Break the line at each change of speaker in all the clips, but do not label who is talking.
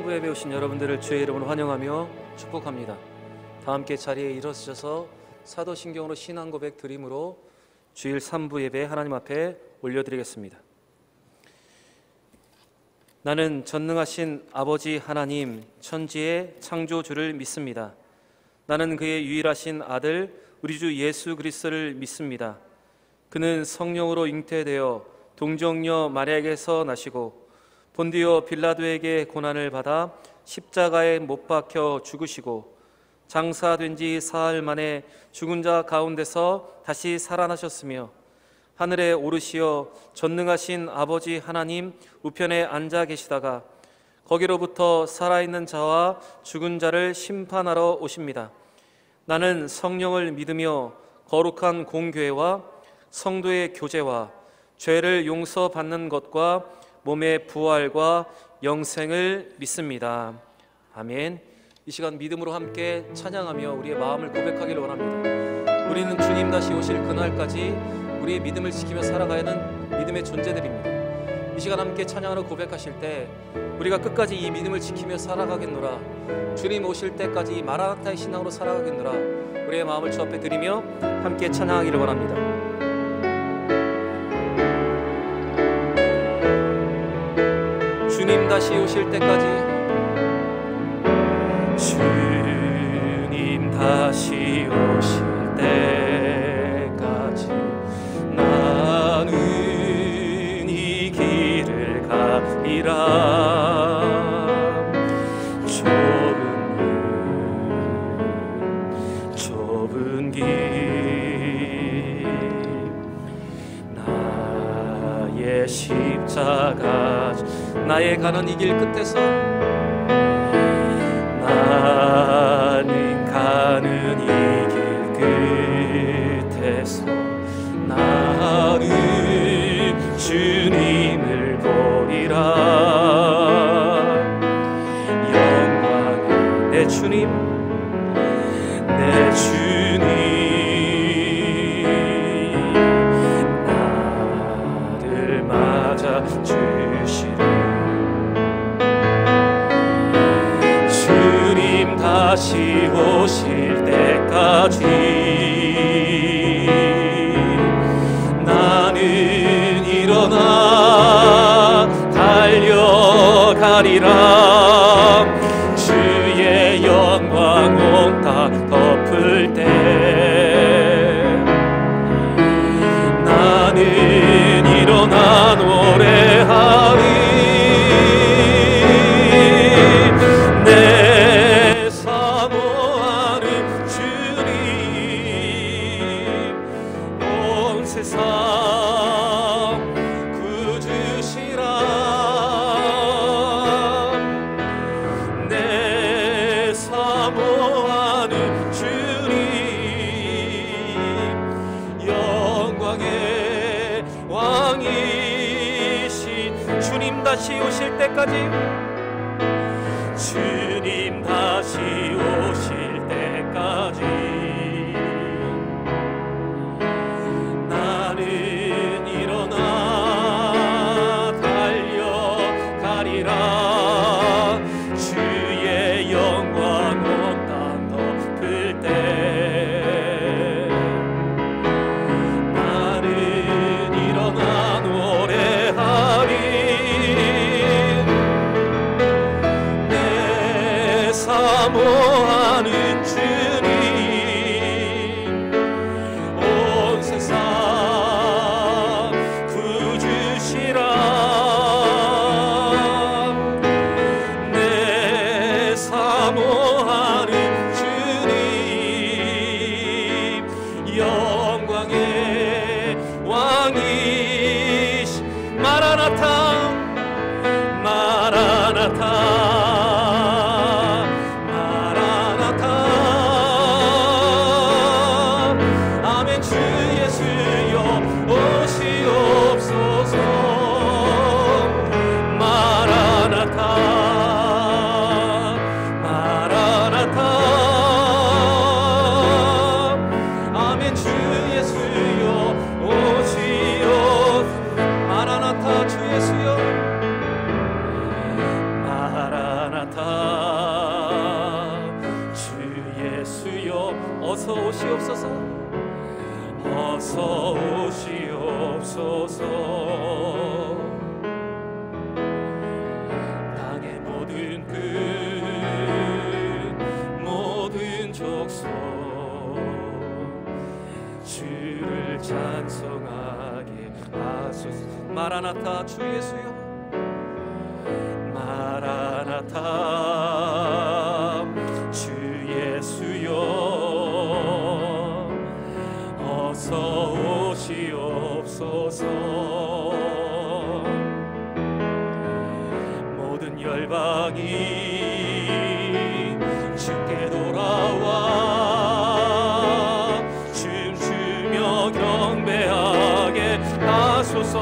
3부 예배 오신 여러분들을 주의 이름으로 환영하며 축복합니다. 다 함께 자리에 일어서셔서 사도신경으로 신앙 고백 드림으로 주일 3부 예배 하나님 앞에 올려드리겠습니다. 나는 전능하신 아버지 하나님 천지의 창조주를 믿습니다. 나는 그의 유일하신 아들 우리 주 예수 그리스도를 믿습니다. 그는 성령으로 잉태되어 동정녀 마리아에게서 나시고 본디오 빌라도에게 고난을 받아 십자가에 못 박혀 죽으시고 장사된 지 사흘 만에 죽은 자 가운데서 다시 살아나셨으며 하늘에 오르시어 전능하신 아버지 하나님 우편에 앉아 계시다가 거기로부터 살아있는 자와 죽은 자를 심판하러 오십니다. 나는 성령을 믿으며 거룩한 공교회와 성도의 교제와 죄를 용서받는 것과 몸의 부활과 영생을 믿습니다. 아멘. 이 시간 믿음으로 함께 찬양하며 우리의 마음을 고백하기를 원합니다. 우리는 주님 다시 오실 그날까지 우리의 믿음을 지키며 살아가야 하는 믿음의 존재들입니다. 이 시간 함께 찬양하러 고백하실 때 우리가 끝까지 이 믿음을 지키며 살아가겠노라, 주님 오실 때까지 이 마라나타의 신앙으로 살아가겠노라, 우리의 마음을 주 앞에 드리며 함께 찬양하기를 원합니다. 주님 다시 오실 때까지, 주님 다시 오실 때까지 나는 이 길을 가리라. 좁은 길 나의 십자가 나의 가는 이 길 끝에서 나는 가는 이 길 끝에서 나는 주님을 보리라. 영광의 내 주님, 내 주님 나를 맞아 주시리. 다시 오실 때까지 나는 일어나 달려가리라. 주의 영광 온 땅 덮을 때 나는 일어나 노래하리. 다시 오실 때까지, 주님 다시 오실 때까지 나는 일어나 달려가리라. 주의 영광 온 땅 덮을 때 나는 일어나 노래하리. 사모하는 주님, 온 세상 구주시라. 내 사모하는 주님, 영광의 왕이신 마라나타, 마라나타. 주 예수여, 마라나타. 예수여 어서 오시옵소서. 어서 오시옵소서. 땅의 모든 끝 모든 족속 주를 찬송하게 하소서. 마라나타 주 예수여 마라나타 주 예수여 어서 오시옵소서. 모든 열방이 주께 돌아와 춤추며 경배하게 하소서.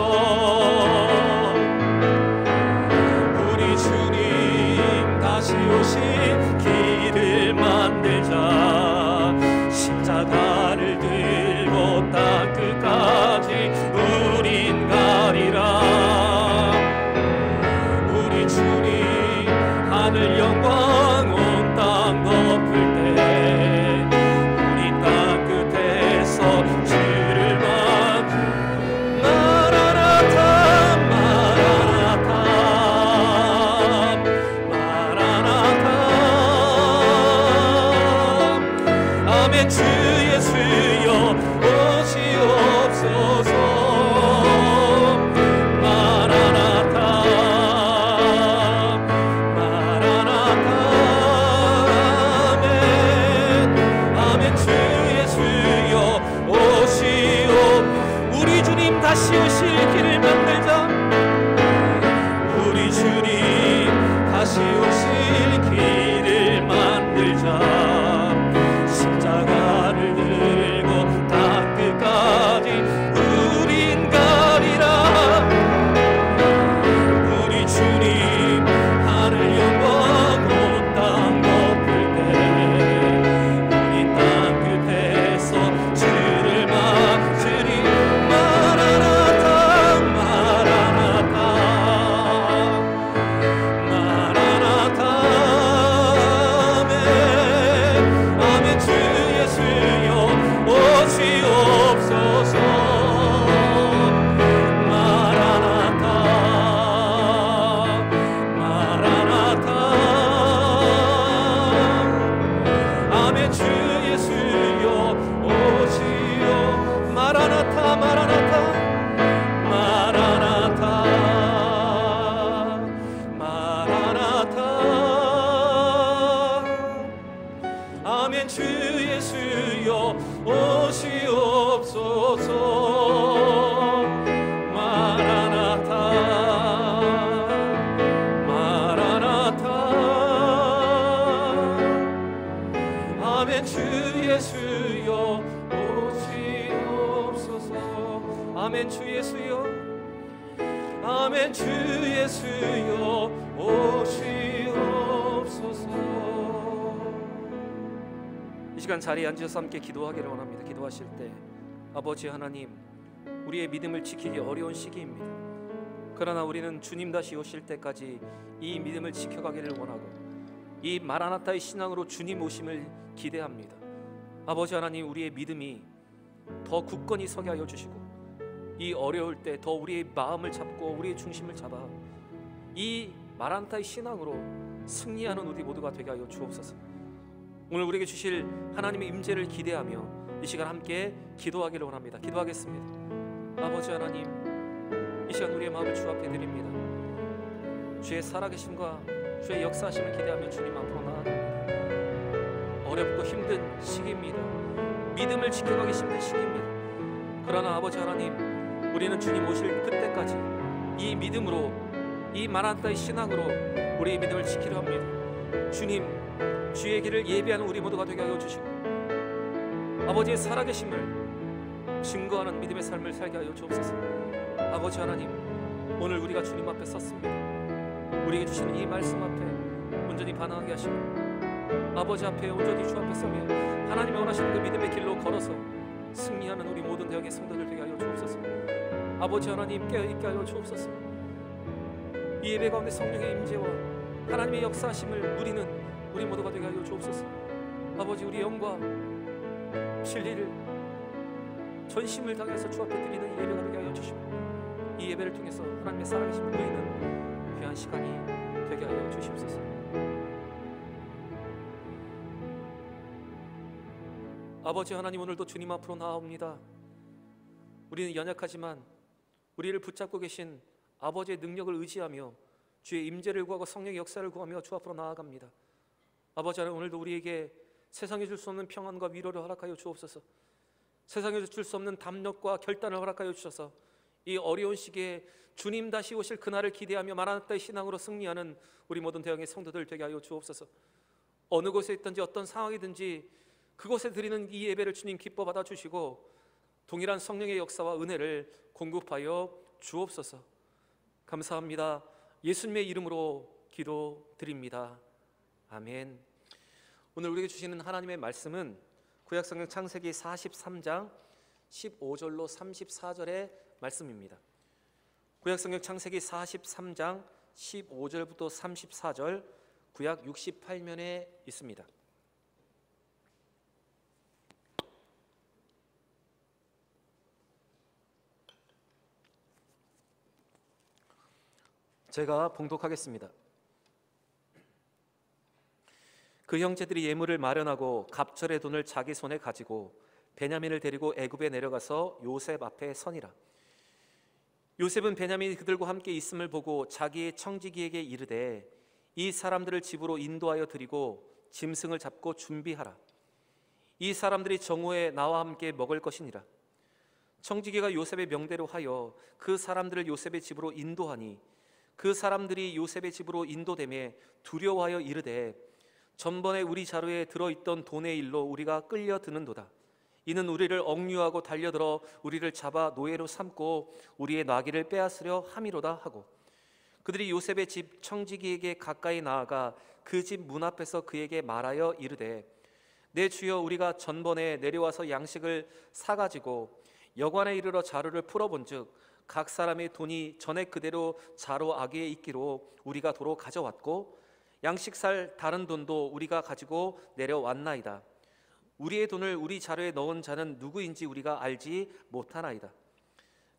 우리 주님 다시 오신 길을 만들자. 십자가를 들고 땅 끝까지 우린 가리라. 우리 주님 하늘 영광 온 땅 덮을 때 우리 땅 끝에서 주를 마라나타 마라나타 마라나타. 아멘. 주 예수여 오시옵소서. 마라나타 마라나타. 아멘. 아멘. 주 예수여 오시옵. 우리 주님 다시 오실 길을 만들자. 우리 주님 다시 오실 길을 만들자. 십자가를 들고 땅 끝까지 우린 가리라. 우리 주님 하늘 영광 온 땅 덮을 때 우리 땅 끝에서 주를 맞으리. 마라나타 마라나타 마라나타. 아멘. 아멘. 주 예수여 오시옵소서. 마라나타 마라나타. 아멘. 주 예수여 오시오. 마라나타 마라나타 마라나타 마라나타. 아멘. 주 예수여 오시옵소서. 마라나타 마라나타. 아멘. 주 예수여 오시옵소서. 아멘. 주 예수여. 아멘. 주 예수여 오시옵소서. 이 시간 자리에 앉아서 함께 기도하기를 원합니다. 기도하실 때 아버지 하나님, 우리의 믿음을 지키기 어려운 시기입니다. 그러나 우리는 주님 다시 오실 때까지 이 믿음을 지켜가기를 원하고 이 마라나타의 신앙으로 주님 오심을 기대합니다. 아버지 하나님, 우리의 믿음이 더 굳건히 서게 하여 주시고 이 어려울 때 더 우리의 마음을 잡고 우리의 중심을 잡아 이 마라나타의 신앙으로 승리하는 우리 모두가 되게 하여 주옵소서. 오늘 우리에게 주실 하나님의 임재를 기대하며 이 시간 함께 기도하기를 원합니다. 기도하겠습니다. 아버지 하나님, 이 시간 우리의 마음을 주 앞에 드립니다. 주의 살아계심과 주의 역사하심을 기대하며 주님 앞으로 나아갑니다. 어렵고 힘든 시기입니다. 믿음을 지켜가기 힘든 시기입니다. 그러나 아버지 하나님, 우리는 주님 오실 그때까지 이 믿음으로, 이 마라나타의 신앙으로 우리의 믿음을 지키려 합니다. 주님, 주의 길을 예비하는 우리 모두가 되게 하여 주시고 아버지의 살아계심을 증거하는 믿음의 삶을 살게 하여 주옵소서. 아버지 하나님, 오늘 우리가 주님 앞에 섰습니다. 우리에게 주시는 이 말씀 앞에 온전히 반응하게 하시고 아버지 앞에 온전히 주 앞에 서며 하나님이 원하시는 그 믿음의 길로 걸어서 승리하는 우리 모든 대학의 성도들 되게 하여 주옵소서. 아버지 하나님, 깨어있게 하여 주옵소서. 이 예배 가운데 성령의 임재와 하나님의 역사하심을 누리는 우리 모두가 되게 하여 주옵소서. 아버지, 우리 영과 진리를 전심을 다해서 주 앞에 드리는 이 예배가 되게 하여 주시고, 이 예배를 통해서 하나님의 살아계심을 보이는 귀한 시간이 되게 하여 주시옵소서. 아버지 하나님, 오늘도 주님 앞으로 나아옵니다. 우리는 연약하지만 우리를 붙잡고 계신 아버지의 능력을 의지하며 주의 임재를 구하고 성령의 역사를 구하며 주 앞으로 나아갑니다. 아버지 하나님, 오늘도 우리에게 세상에 줄 수 없는 평안과 위로를 허락하여 주옵소서. 세상에서 줄 수 없는 담력과 결단을 허락하여 주셔서 이 어려운 시기에 주님 다시 오실 그날을 기대하며 마라나타의 신앙으로 승리하는 우리 모든 대형의 성도들 되게 하여 주옵소서. 어느 곳에 있든지 어떤 상황이든지 그곳에 드리는 이 예배를 주님 기뻐 받아주시고 동일한 성령의 역사와 은혜를 공급하여 주옵소서. 감사합니다. 예수님의 이름으로 기도드립니다. 아멘. 오늘 우리에게 주시는 하나님의 말씀은 구약성경 창세기 43장 15절로 34절의 말씀입니다. 구약성경 창세기 43장 15절부터 34절, 구약 68면에 있습니다. 제가 봉독하겠습니다. 그 형제들이 예물을 마련하고 갑절의 돈을 자기 손에 가지고 베냐민을 데리고 애굽에 내려가서 요셉 앞에 서니라. 요셉은 베냐민이 그들과 함께 있음을 보고 자기의 청지기에게 이르되 이 사람들을 집으로 인도하여 드리고 짐승을 잡고 준비하라. 이 사람들이 정오에 나와 함께 먹을 것이니라. 청지기가 요셉의 명대로 하여 그 사람들을 요셉의 집으로 인도하니 그 사람들이 요셉의 집으로 인도되매 두려워하여 이르되 전번에 우리 자루에 들어있던 돈의 일로 우리가 끌려드는도다. 이는 우리를 억류하고 달려들어 우리를 잡아 노예로 삼고 우리의 나귀를 빼앗으려 함이로다 하고, 그들이 요셉의 집 청지기에게 가까이 나아가 그 집 문 앞에서 그에게 말하여 이르되 내 주여, 우리가 전번에 내려와서 양식을 사가지고 여관에 이르러 자루를 풀어본즉 각 사람의 돈이 전에 그대로 자루 아귀에 있기로 우리가 도로 가져왔고 양식 살 다른 돈도 우리가 가지고 내려왔나이다. 우리의 돈을 우리 자루에 넣은 자는 누구인지 우리가 알지 못하나이다.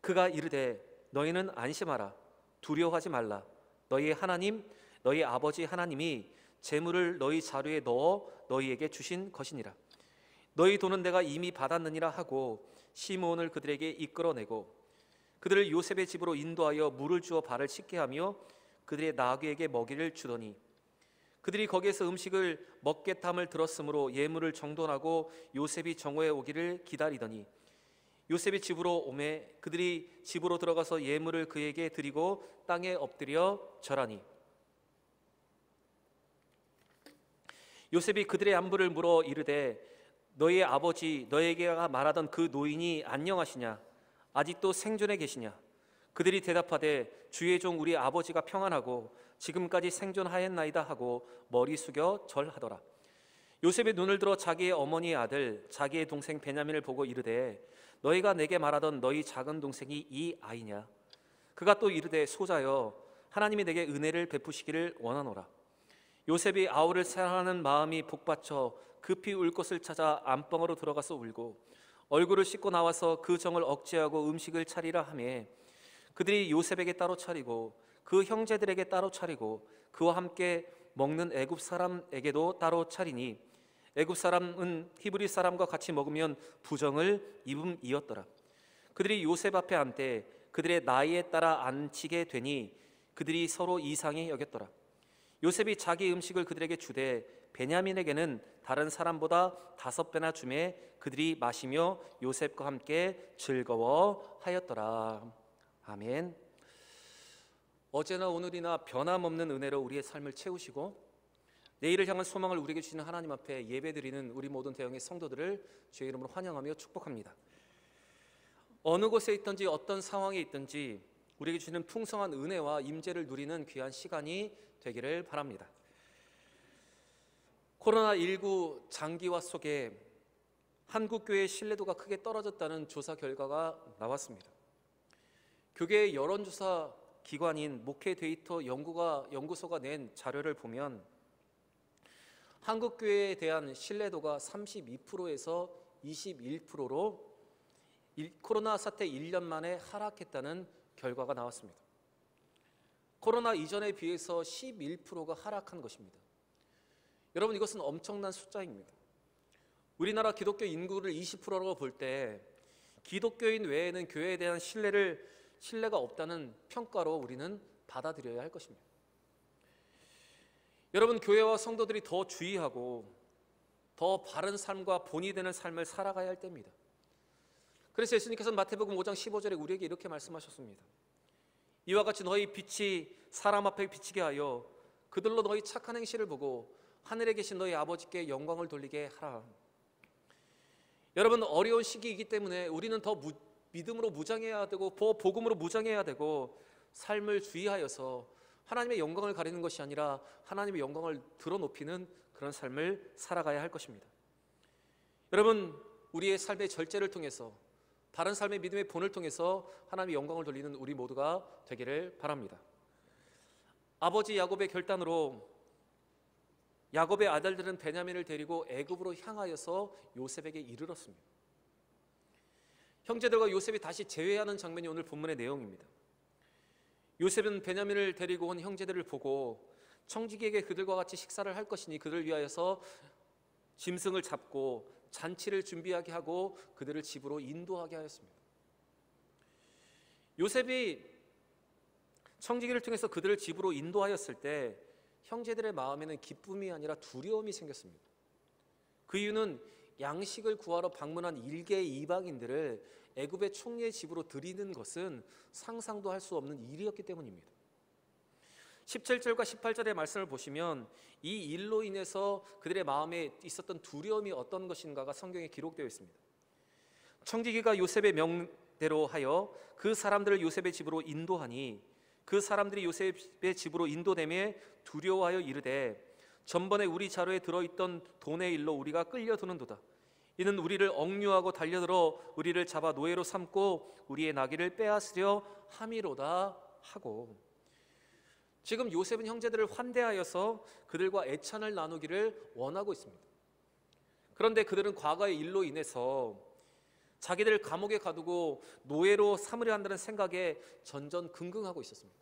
그가 이르되 너희는 안심하라. 두려워하지 말라. 너희의 하나님, 너희 아버지 하나님이 재물을 너희 자루에 넣어 너희에게 주신 것이니라. 너희 돈은 내가 이미 받았느니라 하고 시므온을 그들에게 이끌어내고 그들을 요셉의 집으로 인도하여 물을 주어 발을 씻게 하며 그들의 나귀에게 먹이를 주더니 그들이 거기에서 음식을 먹겠담을 들었으므로 예물을 정돈하고 요셉이 정오에 오기를 기다리더니 요셉이 집으로 오매 그들이 집으로 들어가서 예물을 그에게 드리고 땅에 엎드려 절하니 요셉이 그들의 안부를 물어 이르되 너희의 아버지 너에게가 말하던 그 노인이 안녕하시냐? 아직도 생존해 계시냐? 그들이 대답하되 주의 종 우리 아버지가 평안하고 지금까지 생존하였나이다 하고 머리 숙여 절하더라. 요셉의 눈을 들어 자기의 어머니의 아들 자기의 동생 베냐민을 보고 이르되 너희가 내게 말하던 너희 작은 동생이 이 아이냐? 그가 또 이르되 소자여 하나님이 내게 은혜를 베푸시기를 원하노라. 요셉이 아우를 사랑하는 마음이 복받쳐 급히 울 곳을 찾아 안방으로 들어가서 울고 얼굴을 씻고 나와서 그 정을 억제하고 음식을 차리라 하며 그들이 요셉에게 따로 차리고 그 형제들에게 따로 차리고 그와 함께 먹는 애굽 사람에게도 따로 차리니 애굽 사람은 히브리 사람과 같이 먹으면 부정을 입음이었더라. 그들이 요셉 앞에 앉되 그들의 나이에 따라 앉히게 되니 그들이 서로 이상히 여겼더라. 요셉이 자기 음식을 그들에게 주되 베냐민에게는 다른 사람보다 5배나 주매 그들이 마시며 요셉과 함께 즐거워하였더라. 아멘. 어제나 오늘이나 변함없는 은혜로 우리의 삶을 채우시고 내일을 향한 소망을 우리에게 주시는 하나님 앞에 예배드리는 우리 모든 대형의 성도들을 주의 이름으로 환영하며 축복합니다. 어느 곳에 있든지 어떤 상황에 있든지 우리에게 주시는 풍성한 은혜와 임재를 누리는 귀한 시간이 되기를 바랍니다. 코로나19 장기화 속에 한국교회의 신뢰도가 크게 떨어졌다는 조사 결과가 나왔습니다. 교계의 여론조사 기관인 목회 데이터 연구소가 낸 자료를 보면 한국 교회에 대한 신뢰도가 32%에서 21%로 코로나 사태 1년 만에 하락했다는 결과가 나왔습니다. 코로나 이전에 비해서 11%가 하락한 것입니다. 여러분, 이것은 엄청난 숫자입니다. 우리나라 기독교 인구를 20%라고 볼 때 기독교인 외에는 교회에 대한 신뢰가 없다는 평가로 우리는 받아들여야 할 것입니다. 여러분, 교회와 성도들이 더 주의하고 더 바른 삶과 본이 되는 삶을 살아가야 할 때입니다. 그래서 예수님께서는 마태복음 5장 15절에 우리에게 이렇게 말씀하셨습니다. 이와 같이 너희 빛이 사람 앞에 비치게 하여 그들로 너희 착한 행실을 보고 하늘에 계신 너희 아버지께 영광을 돌리게 하라. 여러분, 어려운 시기이기 때문에 우리는 더 믿음으로 무장해야 되고 더 복음으로 무장해야 되고 삶을 주의하여서 하나님의 영광을 가리는 것이 아니라 하나님의 영광을 드러높이는 그런 삶을 살아가야 할 것입니다. 여러분, 우리의 삶의 절제를 통해서 바른 삶의 믿음의 본을 통해서 하나님의 영광을 돌리는 우리 모두가 되기를 바랍니다. 아버지 야곱의 결단으로 야곱의 아들들은 베냐민을 데리고 애굽으로 향하여서 요셉에게 이르렀습니다. 형제들과 요셉이 다시 재회하는 장면이 오늘 본문의 내용입니다. 요셉은 베냐민을 데리고 온 형제들을 보고 청지기에게 그들과 같이 식사를 할 것이니 그들을 위하여서 짐승을 잡고 잔치를 준비하게 하고 그들을 집으로 인도하게 하였습니다. 요셉이 청지기를 통해서 그들을 집으로 인도하였을 때 형제들의 마음에는 기쁨이 아니라 두려움이 생겼습니다. 그 이유는 양식을 구하러 방문한 일개의 이방인들을 애굽의 총리의 집으로 들이는 것은 상상도 할 수 없는 일이었기 때문입니다. 17절과 18절의 말씀을 보시면 이 일로 인해서 그들의 마음에 있었던 두려움이 어떤 것인가가 성경에 기록되어 있습니다. 청지기가 요셉의 명대로 하여 그 사람들을 요셉의 집으로 인도하니 그 사람들이 요셉의 집으로 인도되매 두려워하여 이르되 전번에 우리 자루에 들어있던 돈의 일로 우리가 끌려드는도다. 이는 우리를 억류하고 달려들어 우리를 잡아 노예로 삼고 우리의 나귀를 빼앗으려 함이로다 하고, 지금 요셉은 형제들을 환대하여서 그들과 애찬을 나누기를 원하고 있습니다. 그런데 그들은 과거의 일로 인해서 자기들을 감옥에 가두고 노예로 삼으려 한다는 생각에 전전긍긍하고 있었습니다.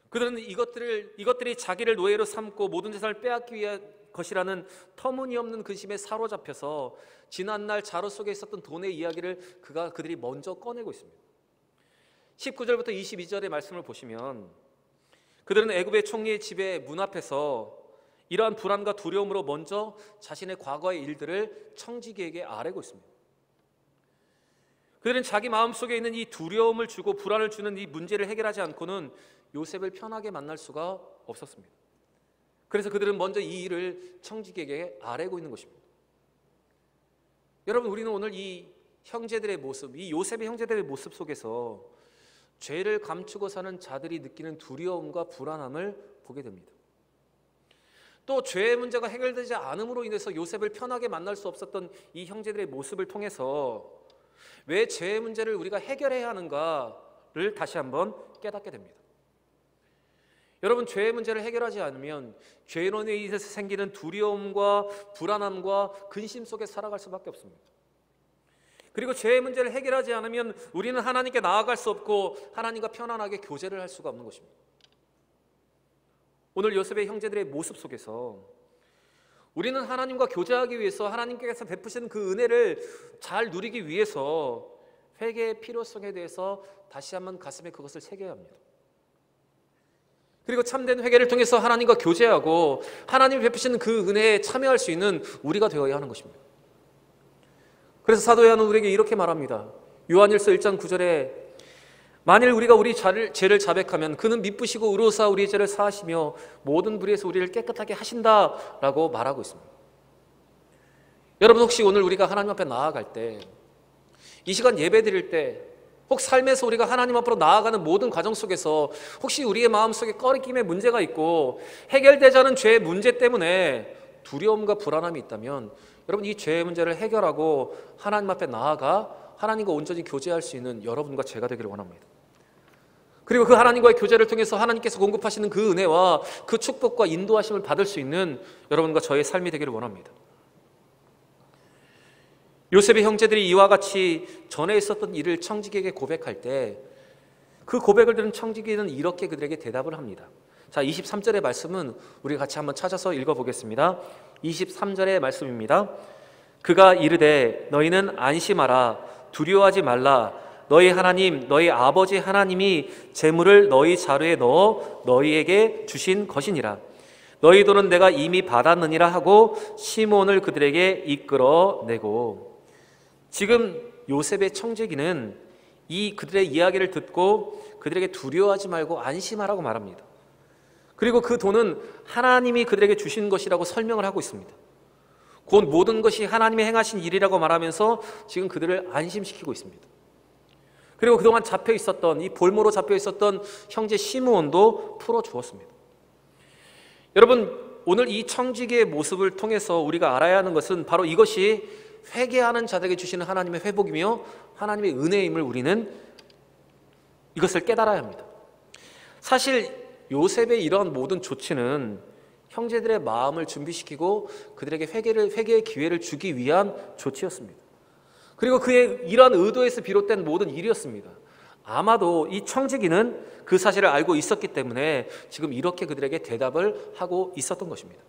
그들은 이것들이 자기를 노예로 삼고 모든 재산을 빼앗기 위한 것이라는 터무니없는 근심에 사로잡혀서 지난날 자루 속에 있었던 돈의 이야기를 그들이 먼저 꺼내고 있습니다. 19절부터 22절의 말씀을 보시면 그들은 애굽의 총리의 집의 문 앞에서 이러한 불안과 두려움으로 먼저 자신의 과거의 일들을 청지기에게 아뢰고 있습니다. 그들은 자기 마음속에 있는 이 두려움을 주고 불안을 주는 이 문제를 해결하지 않고는 요셉을 편하게 만날 수가 없었습니다. 그래서 그들은 먼저 이 일을 청지기에게 아뢰고 있는 것입니다. 여러분, 우리는 오늘 이 형제들의 모습, 이 요셉의 형제들의 모습 속에서 죄를 감추고 사는 자들이 느끼는 두려움과 불안함을 보게 됩니다. 또 죄의 문제가 해결되지 않음으로 인해서 요셉을 편하게 만날 수 없었던 이 형제들의 모습을 통해서 왜 죄의 문제를 우리가 해결해야 하는가를 다시 한번 깨닫게 됩니다. 여러분, 죄의 문제를 해결하지 않으면 죄로 인해서 생기는 두려움과 불안함과 근심 속에 살아갈 수밖에 없습니다. 그리고 죄의 문제를 해결하지 않으면 우리는 하나님께 나아갈 수 없고 하나님과 편안하게 교제를 할 수가 없는 것입니다. 오늘 요셉의 형제들의 모습 속에서 우리는 하나님과 교제하기 위해서 하나님께서 베푸시는 그 은혜를 잘 누리기 위해서 회개의 필요성에 대해서 다시 한번 가슴에 그것을 새겨야 합니다. 그리고 참된 회개를 통해서 하나님과 교제하고 하나님이 베푸시는 그 은혜에 참여할 수 있는 우리가 되어야 하는 것입니다. 그래서 사도 요한은 우리에게 이렇게 말합니다. 요한일서 1장 9절에 만일 우리가 우리 죄를 자백하면 그는 미쁘시고 의로사 우리의 죄를 사하시며 모든 불의에서 우리를 깨끗하게 하신다라고 말하고 있습니다. 여러분, 혹시 오늘 우리가 하나님 앞에 나아갈 때, 이 시간 예배 드릴 때, 혹 삶에서 우리가 하나님 앞으로 나아가는 모든 과정 속에서 혹시 우리의 마음속에 꺼리낌의 문제가 있고 해결되지 않은 죄의 문제 때문에 두려움과 불안함이 있다면 여러분, 이 죄의 문제를 해결하고 하나님 앞에 나아가 하나님과 온전히 교제할 수 있는 여러분과 제가 되기를 원합니다. 그리고 그 하나님과의 교제를 통해서 하나님께서 공급하시는 그 은혜와 그 축복과 인도하심을 받을 수 있는 여러분과 저의 삶이 되기를 원합니다. 요셉의 형제들이 이와 같이 전에 있었던 일을 청지기에게 고백할 때 그 고백을 들은 청지기는 이렇게 그들에게 대답을 합니다. 자, 23절의 말씀은 우리 같이 한번 찾아서 읽어보겠습니다. 23절의 말씀입니다. 그가 이르되 너희는 안심하라, 두려워하지 말라. 너희 하나님, 너희 아버지 하나님이 재물을 너희 자루에 넣어 너희에게 주신 것이니라. 너희 돈은 내가 이미 받았느니라 하고 시몬을 그들에게 이끌어내고. 지금 요셉의 청지기는 이 그들의 이야기를 듣고 그들에게 두려워하지 말고 안심하라고 말합니다. 그리고 그 돈은 하나님이 그들에게 주신 것이라고 설명을 하고 있습니다. 곧 모든 것이 하나님이 행하신 일이라고 말하면서 지금 그들을 안심시키고 있습니다. 그리고 그동안 잡혀 있었던, 이 볼모로 잡혀 있었던 형제 시므온도 풀어주었습니다. 여러분, 오늘 이 청지기의 모습을 통해서 우리가 알아야 하는 것은 바로 이것이 회개하는 자들에게 주시는 하나님의 회복이며 하나님의 은혜임을 우리는 이것을 깨달아야 합니다. 사실 요셉의 이러한 모든 조치는 형제들의 마음을 준비시키고 그들에게 회개의 기회를 주기 위한 조치였습니다. 그리고 그의 이러한 의도에서 비롯된 모든 일이었습니다. 아마도 이 청지기는 그 사실을 알고 있었기 때문에 지금 이렇게 그들에게 대답을 하고 있었던 것입니다.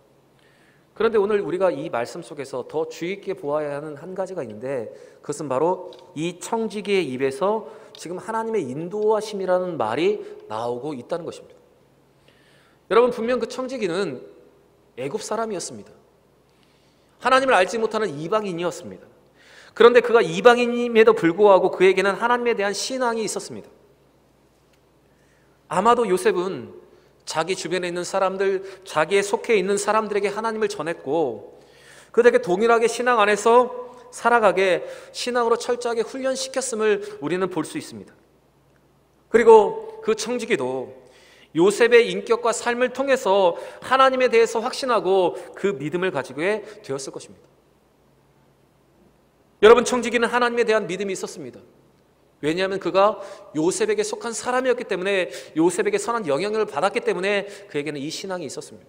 그런데 오늘 우리가 이 말씀 속에서 더 주의 깊게 보아야 하는 한 가지가 있는데, 그것은 바로 이 청지기의 입에서 지금 하나님의 인도하심이라는 말이 나오고 있다는 것입니다. 여러분, 분명 그 청지기는 애굽 사람이었습니다. 하나님을 알지 못하는 이방인이었습니다. 그런데 그가 이방인임에도 불구하고 그에게는 하나님에 대한 신앙이 있었습니다. 아마도 요셉은 자기 주변에 있는 사람들, 자기에 속해 있는 사람들에게 하나님을 전했고 그들에게 동일하게 신앙 안에서 살아가게 신앙으로 철저하게 훈련시켰음을 우리는 볼 수 있습니다. 그리고 그 청지기도 요셉의 인격과 삶을 통해서 하나님에 대해서 확신하고 그 믿음을 가지고 되었을 것입니다. 여러분, 청지기는 하나님에 대한 믿음이 있었습니다. 왜냐하면 그가 요셉에게 속한 사람이었기 때문에, 요셉에게 선한 영향력을 받았기 때문에 그에게는 이 신앙이 있었습니다.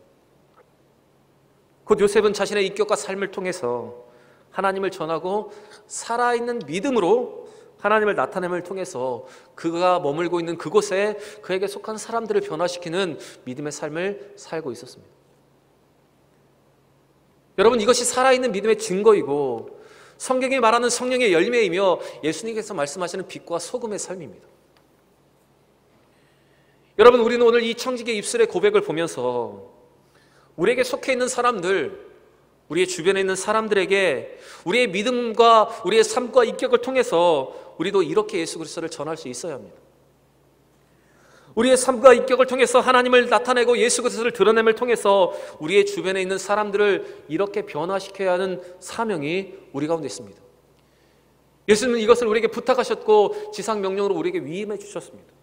곧 요셉은 자신의 인격과 삶을 통해서 하나님을 전하고 살아있는 믿음으로 하나님을 나타냄을 통해서 그가 머물고 있는 그곳에 그에게 속한 사람들을 변화시키는 믿음의 삶을 살고 있었습니다. 여러분, 이것이 살아있는 믿음의 증거이고 성경이 말하는 성령의 열매이며 예수님께서 말씀하시는 빛과 소금의 삶입니다. 여러분, 우리는 오늘 이 청지기의 입술의 고백을 보면서 우리에게 속해 있는 사람들, 우리의 주변에 있는 사람들에게 우리의 믿음과 우리의 삶과 인격을 통해서 우리도 이렇게 예수 그리스도를 전할 수 있어야 합니다. 우리의 삶과 인격을 통해서 하나님을 나타내고 예수 그리스도를 드러냄을 통해서 우리의 주변에 있는 사람들을 이렇게 변화시켜야 하는 사명이 우리 가운데 있습니다. 예수님은 이것을 우리에게 부탁하셨고 지상명령으로 우리에게 위임해 주셨습니다.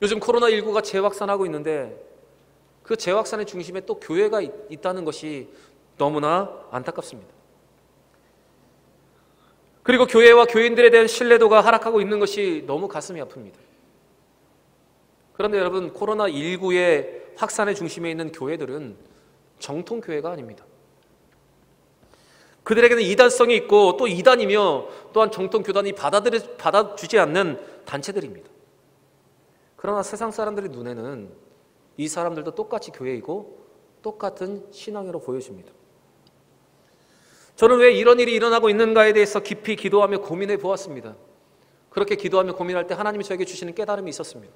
요즘 코로나19가 재확산하고 있는데 그 재확산의 중심에 또 교회가 있다는 것이 너무나 안타깝습니다. 그리고 교회와 교인들에 대한 신뢰도가 하락하고 있는 것이 너무 가슴이 아픕니다. 그런데 여러분, 코로나19의 확산의 중심에 있는 교회들은 정통교회가 아닙니다. 그들에게는 이단성이 있고 또 이단이며 또한 정통교단이 받아주지 않는 단체들입니다. 그러나 세상 사람들의 눈에는 이 사람들도 똑같이 교회이고 똑같은 신앙으로 보여집니다. 저는 왜 이런 일이 일어나고 있는가에 대해서 깊이 기도하며 고민해 보았습니다. 그렇게 기도하며 고민할 때 하나님이 저에게 주시는 깨달음이 있었습니다.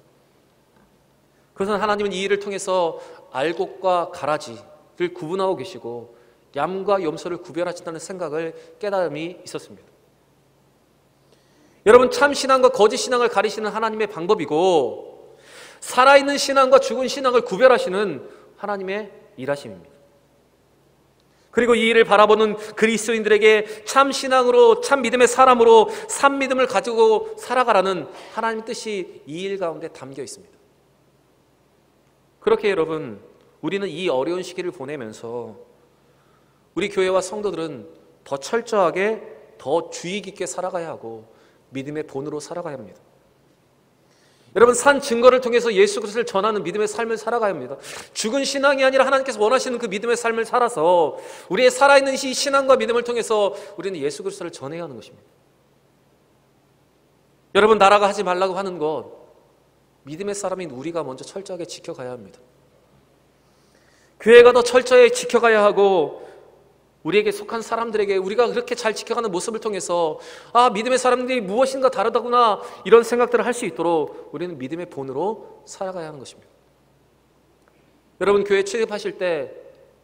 그것은 하나님은 이 일을 통해서 알곡과 가라지를 구분하고 계시고 얌과 염소를 구별하신다는 생각을 깨달음이 있었습니다. 여러분, 참 신앙과 거짓 신앙을 가리시는 하나님의 방법이고 살아있는 신앙과 죽은 신앙을 구별하시는 하나님의 일하심입니다. 그리고 이 일을 바라보는 그리스도인들에게 참 신앙으로, 참 믿음의 사람으로 산 믿음을 가지고 살아가라는 하나님의 뜻이 이 일 가운데 담겨 있습니다. 그렇게 여러분, 우리는 이 어려운 시기를 보내면서 우리 교회와 성도들은 더 철저하게, 더 주의 깊게 살아가야 하고 믿음의 본으로 살아가야 합니다. 여러분, 산 증거를 통해서 예수 그리스도를 전하는 믿음의 삶을 살아가야 합니다. 죽은 신앙이 아니라 하나님께서 원하시는 그 믿음의 삶을 살아서 우리의 살아있는 이 신앙과 믿음을 통해서 우리는 예수 그리스도를 전해야 하는 것입니다. 여러분, 나라가 하지 말라고 하는 것, 믿음의 사람인 우리가 먼저 철저하게 지켜가야 합니다. 교회가 더 철저히 지켜가야 하고, 우리에게 속한 사람들에게 우리가 그렇게 잘 지켜가는 모습을 통해서 믿음의 사람들이 무엇인가 다르다구나, 이런 생각들을 할 수 있도록 우리는 믿음의 본으로 살아가야 하는 것입니다. 여러분, 교회 취업하실 때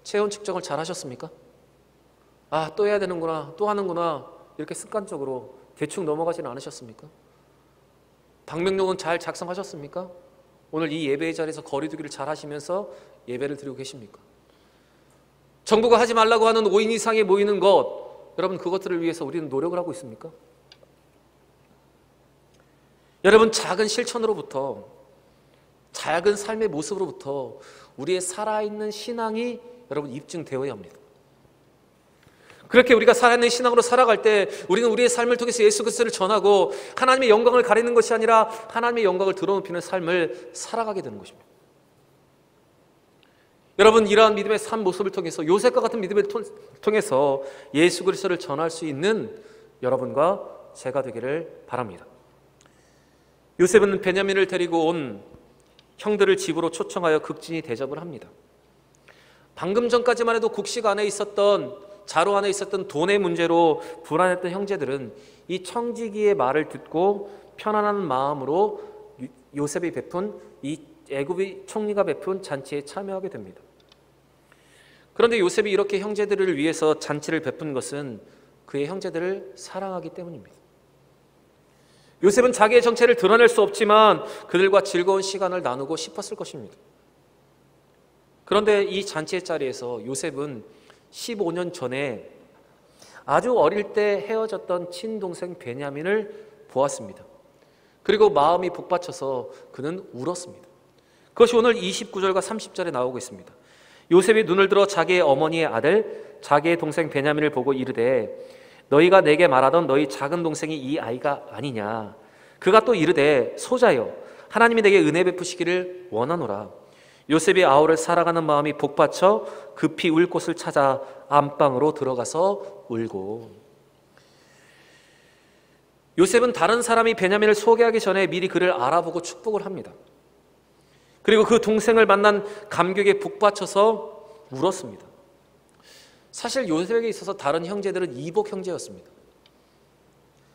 체온 측정을 잘 하셨습니까? 또 해야 되는구나, 또 하는구나, 이렇게 습관적으로 대충 넘어가지는 않으셨습니까? 방명록은 잘 작성하셨습니까? 오늘 이 예배의 자리에서 거리두기를 잘 하시면서 예배를 드리고 계십니까? 정부가 하지 말라고 하는 5인 이상에 모이는 것, 여러분, 그것들을 위해서 우리는 노력을 하고 있습니까? 여러분, 작은 실천으로부터, 작은 삶의 모습으로부터 우리의 살아있는 신앙이 여러분 입증되어야 합니다. 그렇게 우리가 살아있는 신앙으로 살아갈 때 우리는 우리의 삶을 통해서 예수 그리스도를 전하고 하나님의 영광을 가리는 것이 아니라 하나님의 영광을 드러눕히는 삶을 살아가게 되는 것입니다. 여러분, 이러한 믿음의 삶 모습을 통해서, 요셉과 같은 믿음을 통해서 예수 그리스도를 전할 수 있는 여러분과 제가 되기를 바랍니다. 요셉은 베냐민을 데리고 온 형들을 집으로 초청하여 극진히 대접을 합니다. 방금 전까지만 해도 곡식 안에 있었던, 자루 안에 있었던 돈의 문제로 불안했던 형제들은 이 청지기의 말을 듣고 편안한 마음으로 요셉이 베푼 이 애굽의 총리가 베푼 잔치에 참여하게 됩니다. 그런데 요셉이 이렇게 형제들을 위해서 잔치를 베푼 것은 그의 형제들을 사랑하기 때문입니다. 요셉은 자기의 정체를 드러낼 수 없지만 그들과 즐거운 시간을 나누고 싶었을 것입니다. 그런데 이 잔치의 자리에서 요셉은 15년 전에 아주 어릴 때 헤어졌던 친동생 베냐민을 보았습니다. 그리고 마음이 복받쳐서 그는 울었습니다. 그것이 오늘 29절과 30절에 나오고 있습니다. 요셉이 눈을 들어 자기의 어머니의 아들, 자기의 동생 베냐민을 보고 이르되 너희가 내게 말하던 너희 작은 동생이 이 아이가 아니냐. 그가 또 이르되 소자여, 하나님이 내게 은혜 베푸시기를 원하노라. 요셉이 아우를 사랑하는 마음이 복받쳐 급히 울 곳을 찾아 안방으로 들어가서 울고. 요셉은 다른 사람이 베냐민을 소개하기 전에 미리 그를 알아보고 축복을 합니다. 그리고 그 동생을 만난 감격에 북받쳐서 울었습니다. 사실 요셉에게 있어서 다른 형제들은 이복 형제였습니다.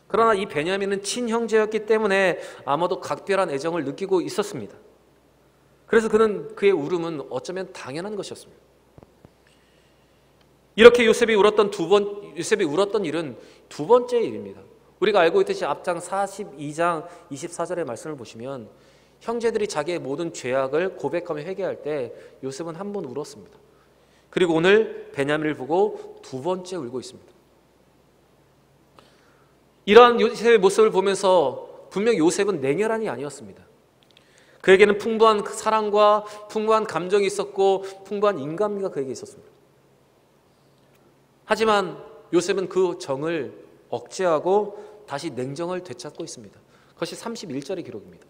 그러나 이 베냐민은 친형제였기 때문에 아마도 각별한 애정을 느끼고 있었습니다. 그래서 그의 울음은 어쩌면 당연한 것이었습니다. 이렇게 요셉이 울었던 일은 두 번째 일입니다. 우리가 알고 있듯이 앞장 42장 24절의 말씀을 보시면 형제들이 자기의 모든 죄악을 고백하며 회개할 때 요셉은 한 번 울었습니다. 그리고 오늘 베냐민을 보고 두 번째 울고 있습니다. 이러한 요셉의 모습을 보면서 분명 요셉은 냉혈한이 아니었습니다. 그에게는 풍부한 사랑과 풍부한 감정이 있었고 풍부한 인간미가 그에게 있었습니다. 하지만 요셉은 그 정을 억제하고 다시 냉정을 되찾고 있습니다. 그것이 31절의 기록입니다.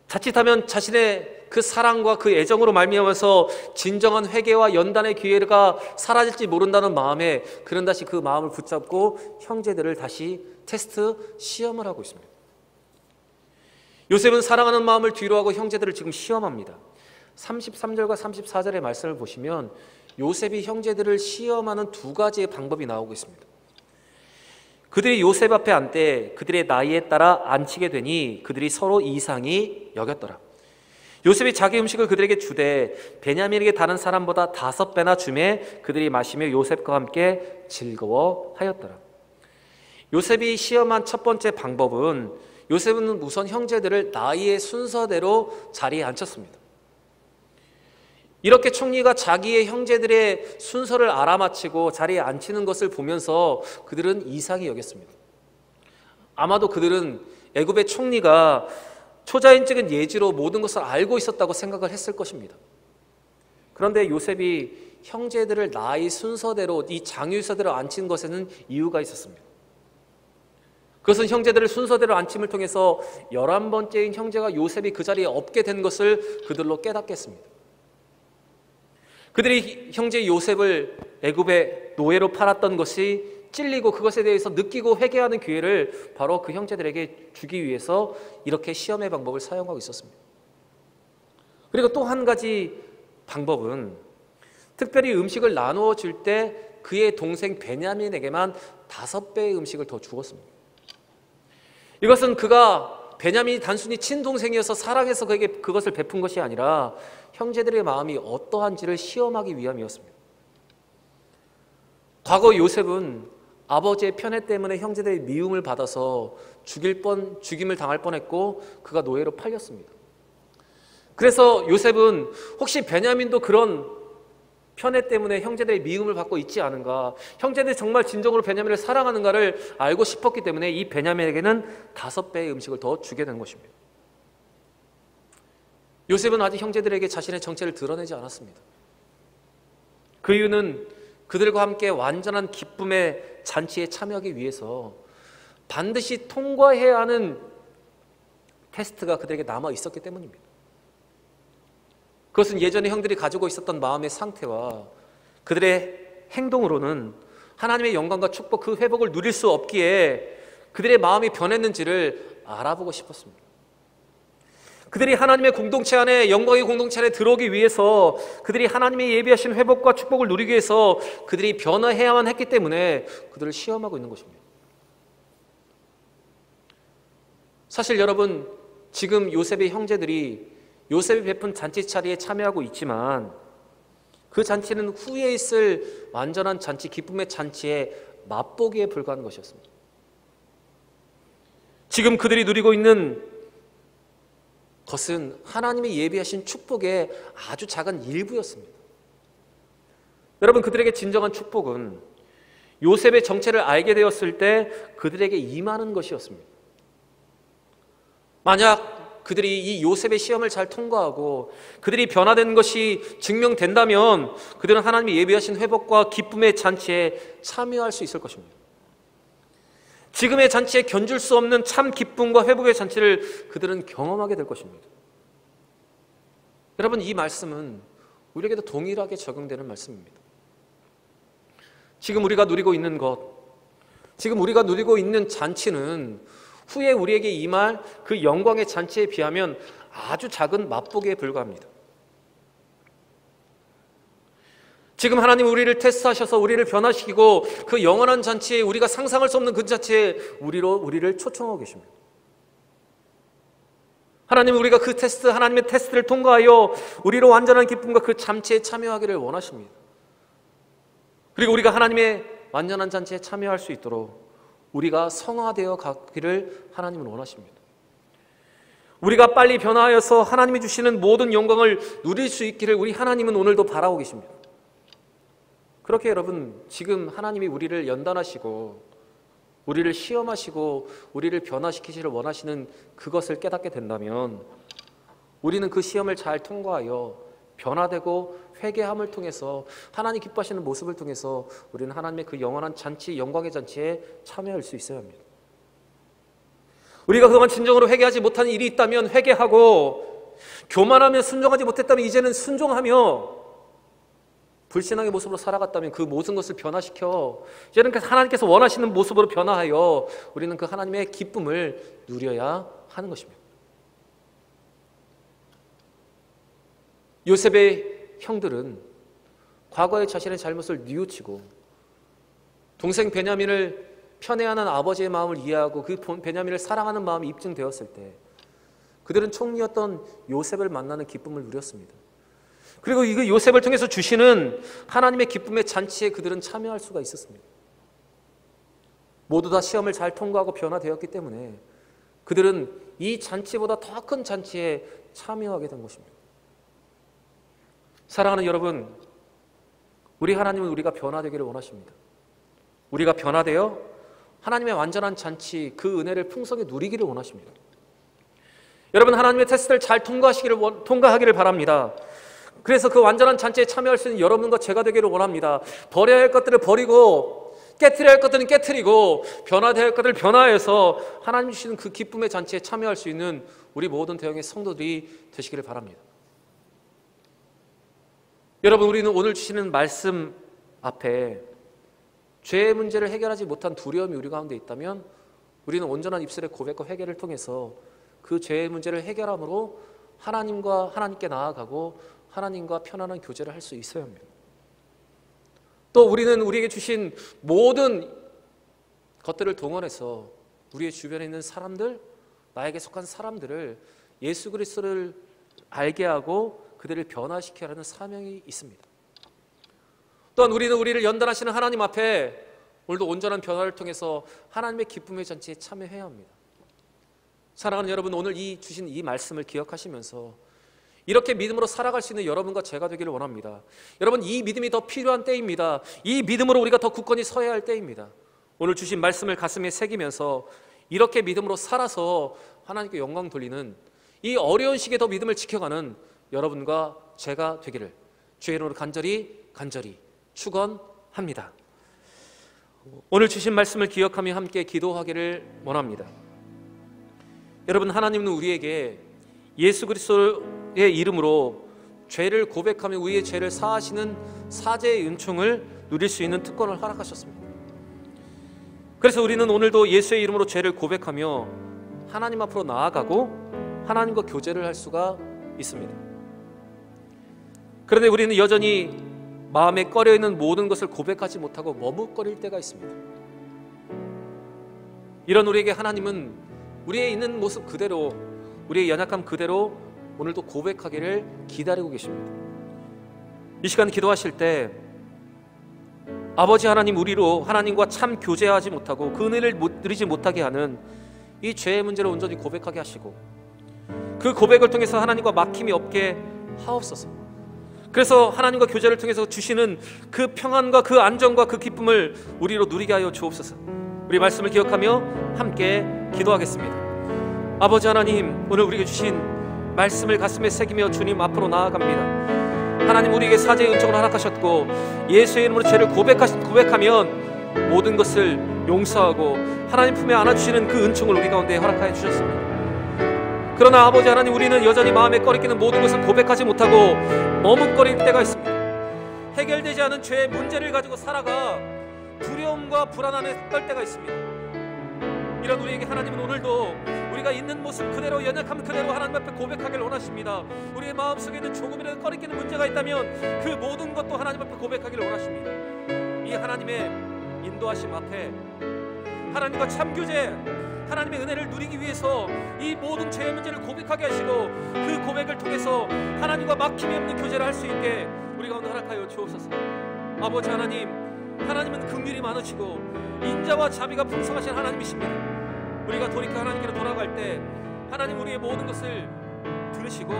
자칫하면 자신의 그 사랑과 그 애정으로 말미암아서 진정한 회개와 연단의 기회가 사라질지 모른다는 마음에 그는 다시 그 마음을 붙잡고 형제들을 다시 테스트 시험을 하고 있습니다. 요셉은 사랑하는 마음을 뒤로하고 형제들을 지금 시험합니다. 33절과 34절의 말씀을 보시면 요셉이 형제들을 시험하는 두 가지의 방법이 나오고 있습니다. 그들이 요셉 앞에 앉되 그들의 나이에 따라 앉히게 되니 그들이 서로 이상히 여겼더라. 요셉이 자기 음식을 그들에게 주되 베냐민에게 다른 사람보다 5배나 주매 그들이 마시며 요셉과 함께 즐거워하였더라. 요셉이 시험한 첫 번째 방법은 요셉은 우선 형제들을 나이의 순서대로 자리에 앉혔습니다. 이렇게 총리가 자기의 형제들의 순서를 알아맞히고 자리에 앉히는 것을 보면서 그들은 이상히 여겼습니다. 아마도 그들은 애굽의 총리가 초자연적인 예지로 모든 것을 알고 있었다고 생각을 했을 것입니다. 그런데 요셉이 형제들을 나이 순서대로 이 장유서대로 앉힌 것에는 이유가 있었습니다. 그것은 형제들을 순서대로 안침을 통해서 11번째인 형제가 요셉이 그 자리에 없게 된 것을 그들로 깨닫게 했습니다. 그들이 형제 요셉을 애굽의 노예로 팔았던 것이 찔리고 그것에 대해서 느끼고 회개하는 기회를 바로 그 형제들에게 주기 위해서 이렇게 시험의 방법을 사용하고 있었습니다. 그리고 또 한 가지 방법은 특별히 음식을 나누어 줄 때 그의 동생 베냐민에게만 5배의 음식을 더 주었습니다. 이것은 베냐민이 단순히 친동생이어서 사랑해서 그에게 그것을 베푼 것이 아니라 형제들의 마음이 어떠한지를 시험하기 위함이었습니다. 과거 요셉은 아버지의 편애 때문에 형제들의 미움을 받아서 죽임을 당할 뻔했고 그가 노예로 팔렸습니다. 그래서 요셉은 혹시 베냐민도 그런 편애 때문에 형제들의 미움을 받고 있지 않은가, 형제들이 정말 진정으로 베냐민을 사랑하는가를 알고 싶었기 때문에 이 베냐민에게는 5배의 음식을 더 주게 된 것입니다. 요셉은 아직 형제들에게 자신의 정체를 드러내지 않았습니다. 그 이유는 그들과 함께 완전한 기쁨의 잔치에 참여하기 위해서 반드시 통과해야 하는 테스트가 그들에게 남아 있었기 때문입니다. 그것은 예전에 형들이 가지고 있었던 마음의 상태와 그들의 행동으로는 하나님의 영광과 축복, 그 회복을 누릴 수 없기에 그들의 마음이 변했는지를 알아보고 싶었습니다. 그들이 하나님의 공동체 안에, 영광의 공동체 안에 들어오기 위해서, 그들이 하나님의 예비하신 회복과 축복을 누리기 위해서 그들이 변화해야만 했기 때문에 그들을 시험하고 있는 것입니다. 사실 여러분, 지금 요셉의 형제들이 요셉이 베푼 잔치 차례에 참여하고 있지만 그 잔치는 후에 있을 완전한 잔치, 기쁨의 잔치에 맛보기에 불과한 것이었습니다. 지금 그들이 누리고 있는 것은 하나님이 예비하신 축복의 아주 작은 일부였습니다. 여러분, 그들에게 진정한 축복은 요셉의 정체를 알게 되었을 때 그들에게 임하는 것이었습니다. 만약 그들이 이 요셉의 시험을 잘 통과하고 그들이 변화된 것이 증명된다면 그들은 하나님이 예비하신 회복과 기쁨의 잔치에 참여할 수 있을 것입니다. 지금의 잔치에 견줄 수 없는 참 기쁨과 회복의 잔치를 그들은 경험하게 될 것입니다. 여러분, 이 말씀은 우리에게도 동일하게 적용되는 말씀입니다. 지금 우리가 누리고 있는 것, 지금 우리가 누리고 있는 잔치는 후에 우리에게 임할 그 영광의 잔치에 비하면 아주 작은 맛보기에 불과합니다. 지금 하나님 우리를 테스트하셔서 우리를 변화시키고 그 영원한 잔치에, 우리가 상상할 수 없는 그 잔치에 우리를 초청하고 계십니다. 하나님, 우리가 그 테스트, 하나님의 테스트를 통과하여 우리로 완전한 기쁨과 그 잔치에 참여하기를 원하십니다. 그리고 우리가 하나님의 완전한 잔치에 참여할 수 있도록 우리가 성화되어 가기를 하나님은 원하십니다. 우리가 빨리 변화하여서 하나님이 주시는 모든 영광을 누릴 수 있기를 우리 하나님은 오늘도 바라고 계십니다. 그렇게 여러분, 지금 하나님이 우리를 연단하시고 우리를 시험하시고 우리를 변화시키시를 원하시는 그것을 깨닫게 된다면 우리는 그 시험을 잘 통과하여 변화되고 회개함을 통해서 하나님 기뻐하시는 모습을 통해서 우리는 하나님의 그 영원한 잔치, 영광의 잔치에 참여할 수 있어야 합니다. 우리가 그동안 진정으로 회개하지 못한 일이 있다면 회개하고, 교만하며 순종하지 못했다면 이제는 순종하며, 불신앙의 모습으로 살아갔다면 그 모든 것을 변화시켜 이제는 하나님께서 원하시는 모습으로 변화하여 우리는 그 하나님의 기쁨을 누려야 하는 것입니다. 요셉의 형들은 과거의 자신의 잘못을 뉘우치고 동생 베냐민을 편애하는 아버지의 마음을 이해하고 그 베냐민을 사랑하는 마음이 입증되었을 때 그들은 총리였던 요셉을 만나는 기쁨을 누렸습니다. 그리고 이 요셉을 통해서 주시는 하나님의 기쁨의 잔치에 그들은 참여할 수가 있었습니다. 모두 다 시험을 잘 통과하고 변화되었기 때문에 그들은 이 잔치보다 더 큰 잔치에 참여하게 된 것입니다. 사랑하는 여러분, 우리 하나님은 우리가 변화되기를 원하십니다. 우리가 변화되어 하나님의 완전한 잔치, 그 은혜를 풍성히 누리기를 원하십니다. 여러분, 하나님의 테스트를 잘 통과하기를 바랍니다. 그래서 그 완전한 잔치에 참여할 수 있는 여러분과 제가 되기를 원합니다. 버려야 할 것들을 버리고
깨트려야 할 것들은 깨트리고 변화되어야 할 것들을 변화해서 하나님 주시는 그 기쁨의 잔치에 참여할 수 있는 우리 모든 대형의 성도들이 되시기를 바랍니다. 여러분, 우리는 오늘 주시는 말씀 앞에 죄의 문제를 해결하지 못한 두려움이 우리 가운데 있다면 우리는 온전한 입술의 고백과 회개를 통해서 그 죄의 문제를 해결함으로 하나님과 하나님께 나아가고 하나님과 편안한 교제를 할 수 있어야 합니다. 또 우리는 우리에게 주신 모든 것들을 동원해서 우리의 주변에 있는 사람들, 나에게 속한 사람들을 예수 그리스도를 알게 하고 그들을 변화시켜야 하는 사명이 있습니다. 또한 우리는 우리를 연단하시는 하나님 앞에 오늘도 온전한 변화를 통해서 하나님의 기쁨의 잔치에 참여해야 합니다. 사랑하는 여러분, 오늘 이 주신 이 말씀을 기억하시면서 이렇게 믿음으로 살아갈 수 있는 여러분과 제가 되기를 원합니다. 여러분, 이 믿음이 더 필요한 때입니다. 이 믿음으로 우리가 더 굳건히 서야 할 때입니다. 오늘 주신 말씀을 가슴에 새기면서 이렇게 믿음으로 살아서 하나님께 영광 돌리는 이 어려운 시기에 더 믿음을 지켜가는 여러분과 제가 되기를 주의 이름으로 간절히 축원합니다. 오늘 주신 말씀을 기억하며 함께 기도하기를 원합니다. 여러분, 하나님은 우리에게 예수 그리스도의 이름으로 죄를 고백하며 우리의 죄를 사하시는 사죄의 은총을 누릴 수 있는 특권을 허락하셨습니다. 그래서 우리는 오늘도 예수의 이름으로 죄를 고백하며 하나님 앞으로 나아가고 하나님과 교제를 할 수가 있습니다. 그런데 우리는 여전히 마음에 꺼려있는 모든 것을 고백하지 못하고 머뭇거릴 때가 있습니다. 이런 우리에게 하나님은 우리의 있는 모습 그대로, 우리의 연약함 그대로 오늘도 고백하기를 기다리고 계십니다. 이 시간 기도하실 때 아버지 하나님, 우리로 하나님과 참 교제하지 못하고 그 은혜를 누리지 못하게 하는 이 죄의 문제를 온전히 고백하게 하시고 그 고백을 통해서 하나님과 막힘이 없게 하옵소서. 그래서 하나님과 교제를 통해서 주시는 그 평안과 그 안정과 그 기쁨을 우리로 누리게 하여 주옵소서. 우리 말씀을 기억하며 함께 기도하겠습니다. 아버지 하나님, 오늘 우리에게 주신 말씀을 가슴에 새기며 주님 앞으로 나아갑니다. 하나님, 우리에게 사죄의 은총을 허락하셨고 예수의 이름으로 죄를 고백하면 모든 것을 용서하고 하나님 품에 안아주시는 그 은총을 우리 가운데 허락하여 주셨습니다. 그러나 아버지 하나님, 우리는 여전히 마음에 꺼리끼는 모든 것을 고백하지 못하고 머뭇거릴 때가 있습니다. 해결되지 않은 죄의 문제를 가지고 살아가 두려움과 불안 안에 떨 때가 있습니다. 이런 우리에게 하나님은 오늘도 우리가 있는 모습 그대로, 연약함 그대로 하나님 앞에 고백하기를 원하십니다. 우리의 마음속에 있는 조금이라도 꺼리끼는 문제가 있다면 그 모든 것도 하나님 앞에 고백하기를 원하십니다. 이 하나님의 인도하심 앞에 하나님과 참교제, 하나님의 은혜를 누리기 위해서 이 모든 죄의 문제를 고백하게 하시고 그 고백을 통해서 하나님과 막힘이 없는 교제를 할 수 있게 우리 가운데 허락하여 주옵소서. 아버지 하나님, 하나님은 긍휼이 많으시고 인자와 자비가 풍성하신 하나님이십니다. 우리가 돌이켜 하나님께로 돌아갈 때 하나님 우리의 모든 것을 들으시고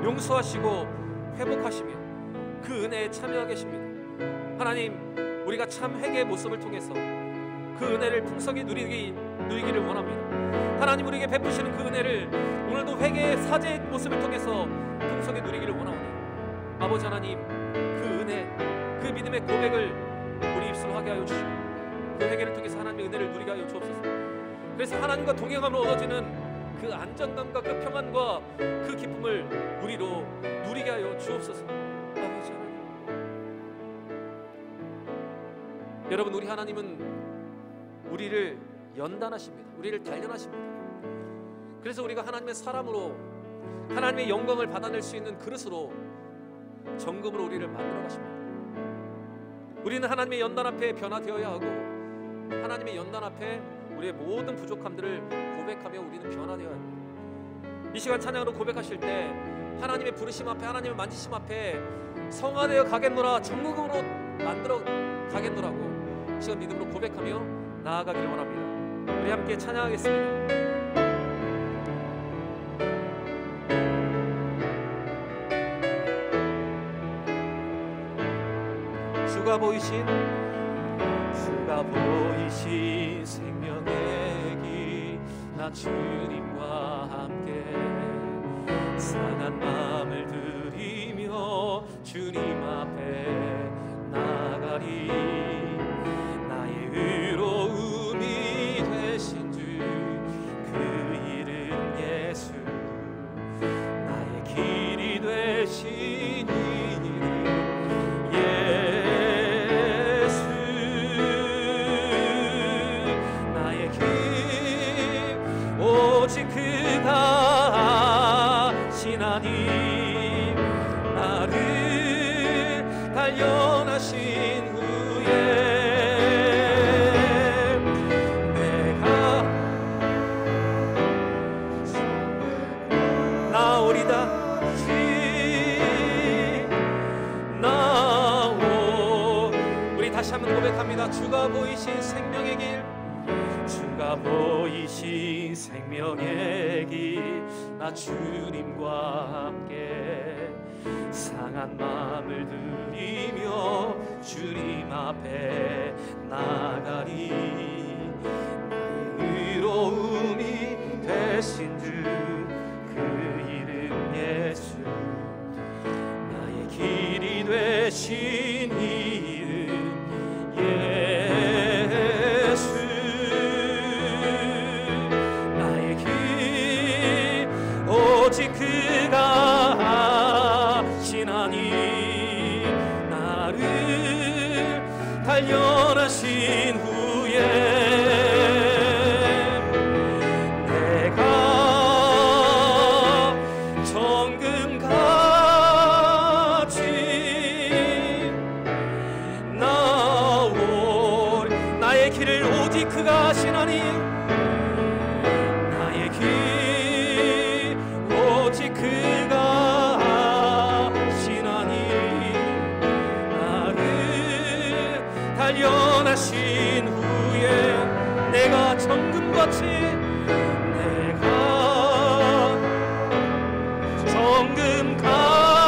용서하시고 회복하시며 그 은혜에 참여하게 하십니다. 하나님, 우리가 참 회개의 모습을 통해서 그 은혜를 풍성히 누리기를 원합니다. 하나님, 우리에게 베푸시는 그 은혜를 오늘도 회개의 사죄의 모습을 통해서 풍성히 누리기를 원하오니 아버지 하나님, 그 은혜, 그 믿음의 고백을 우리 입술로 하게 하여 주시고 그 회개를 통해서 하나님의 은혜를 누리게 하여 주옵소서. 그래서 하나님과 동행함으로 얻어지는 그 안정감과 그 평안과 그 기쁨을 우리로 누리게 하여 주옵소서. 아버지 하나님, 여러분, 우리 하나님은 우리를 연단하십니다. 우리를 단련하십니다. 그래서 우리가 하나님의 사람으로 하나님의 영광을 받아낼 수 있는 그릇으로 정금으로 우리를 만들어 가십니다. 우리는 하나님의 연단 앞에 변화되어야 하고 하나님의 연단 앞에 우리의 모든 부족함들을 고백하며 우리는 변화되어야 합니다. 이 시간 찬양으로 고백하실 때 하나님의 부르심 앞에, 하나님의 만지심 앞에 성화되어 가겠노라, 정금으로 만들어 가겠노라고 이 시간 믿음으로 고백하며 나아가기를 원합니다. 우리 함께 찬양하겠습니다. 주가 보이신 생명의 길, 나 주님과 함께 상한 마음을 들이며 주님 앞에 나가리. 나의 다시 한번 고백합니다. 주가 보이신 생명의 길,
주가 보이신 생명의 길, 나 주님과 함께 상한 마음을 들이며 주님 앞에 나가리. 나의 의로움이 되신 주 그 이름 예수, 나의 길이 되신 이름 예수. 나의 길 오직 그가 하시나니, 나를 단련하신 후에 그가 하시나니, 나의 길 오직 그가 하시나니, 나를 단련하신 후에 내가 정금같이, 내가 정금같이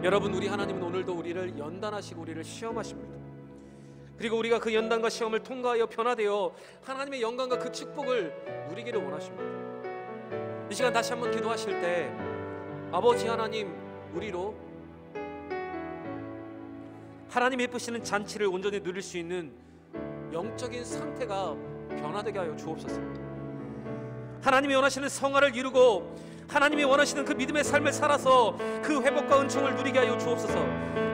여러분, 우리 하나님은 오늘도 우리를 연단하시고 우리를 시험하십니다. 그리고 우리가 그 연단과 시험을 통과하여 변화되어 하나님의 영광과 그 축복을 누리기를 원하십니다. 이 시간 다시 한번 기도하실 때 아버지 하나님, 우리로 하나님이 예쁘시는 잔치를 온전히 누릴 수 있는 영적인 상태가 변화되게 하여 주옵소서. 하나님이 원하시는 성화를 이루고 하나님이 원하시는 그 믿음의 삶을 살아서 그 회복과 은총을 누리게 하여 주옵소서.